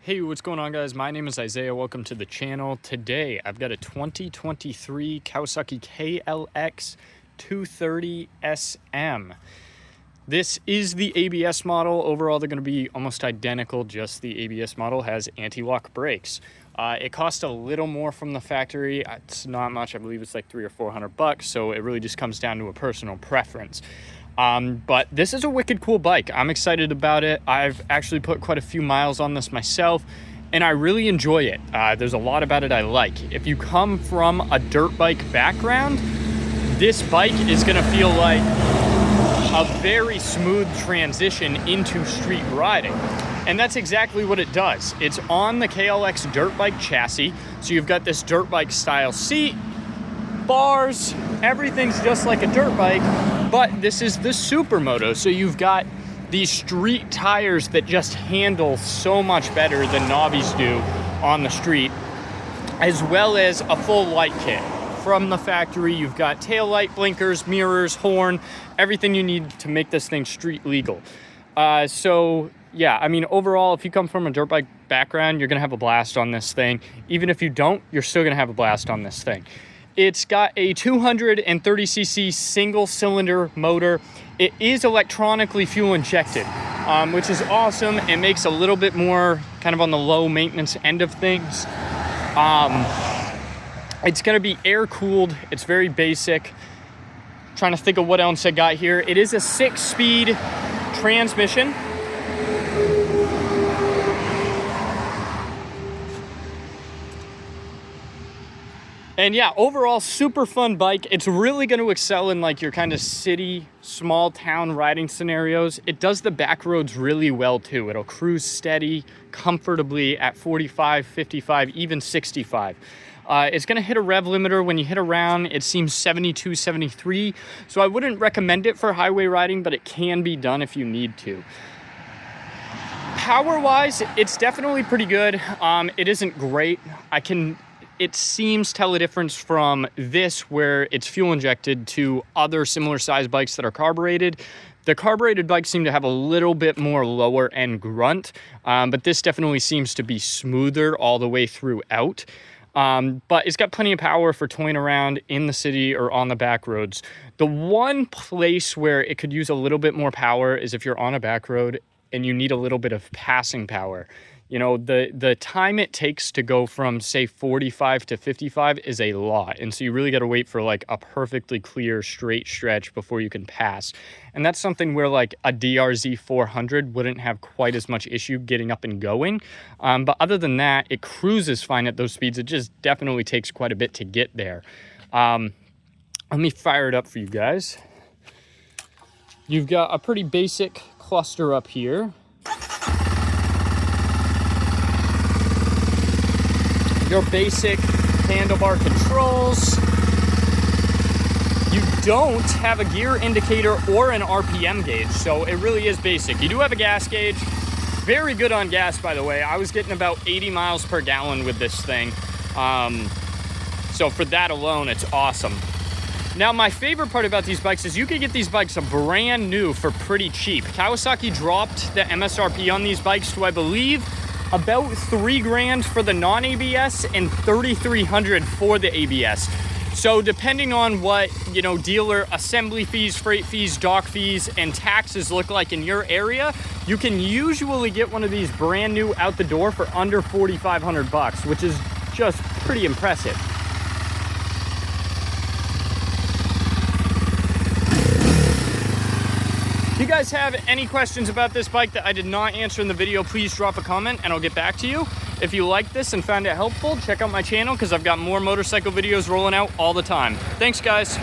Hey, what's going on, guys? My name is Isaiah. Welcome to the channel. Today, I've got a 2023 Kawasaki KLX 230 SM. This is the ABS model. Overall, they're going to be almost identical, just the ABS model has anti-lock brakes. It cost a little more from the factory. It's not much. I believe it's like $300 or $400, so it really just comes down to a personal preference. But this is a wicked cool bike. I'm excited about it. I've actually put quite a few miles on this myself, and I really enjoy it. There's a lot about it I like. If you come from a dirt bike background, this bike is gonna feel like a very smooth transition into street riding. And that's exactly what it does. It's on the KLX dirt bike chassis. So you've got this dirt bike style seat, bars, everything's just like a dirt bike, but this is the Supermoto. So you've got these street tires that just handle so much better than knobbies do on the street, as well as a full light kit. From the factory, you've got tail light, blinkers, mirrors, horn, everything you need to make this thing street legal. So yeah, I mean, overall, if you come from a dirt bike background, you're gonna have a blast on this thing. Even if you don't, you're still gonna have a blast on this thing. It's got a 230cc single cylinder motor. It is electronically fuel injected, which is awesome. It makes a little bit more kind of on the low maintenance end of things. It's gonna be air cooled. It's very basic. Trying to think of what else I got here. It is a 6-speed transmission. And yeah, overall, super fun bike. It's really going to excel in like your kind of city, small town riding scenarios. It does the back roads really well too. It'll cruise steady, comfortably at 45, 55, even 65. It's going to hit a rev limiter when you hit around. It seems 72, 73. So I wouldn't recommend it for highway riding, but it can be done if you need to. Power-wise, it's definitely pretty good. It isn't great. It seems tell a difference from this, where it's fuel injected, to other similar size bikes that are carbureted. The carbureted bikes seem to have a little bit more lower end grunt, but this definitely seems to be smoother all the way throughout. But it's got plenty of power for toying around in the city or on the back roads. The one place where it could use a little bit more power is if you're on a back road and you need a little bit of passing power. You know, the time it takes to go from, say, 45 to 55 is a lot. And so you really got to wait for like a perfectly clear straight stretch before you can pass. And that's something where like a DRZ 400 wouldn't have quite as much issue getting up and going. But other than that, it cruises fine at those speeds. It just definitely takes quite a bit to get there. Let me fire it up for you guys. You've got a pretty basic cluster up here. Your basic handlebar controls. You don't have a gear indicator or an RPM gauge, so it really is basic. You do have a gas gauge. Very good on gas, by the way. I was getting about 80 miles per gallon with this thing. So for that alone, it's awesome. Now, my favorite part about these bikes is you can get these bikes brand new for pretty cheap. Kawasaki dropped the MSRP on these bikes to, I believe, about $3 grand for the non-ABS and $3,300 for the ABS. So depending on what, you know, dealer assembly fees, freight fees, dock fees, and taxes look like in your area, you can usually get one of these brand new out the door for under $4,500, which is just pretty impressive. If you guys have any questions about this bike that I did not answer in the video, please drop a comment and I'll get back to you. If you like this and found it helpful, check out my channel because I've got more motorcycle videos rolling out all the time. Thanks, guys.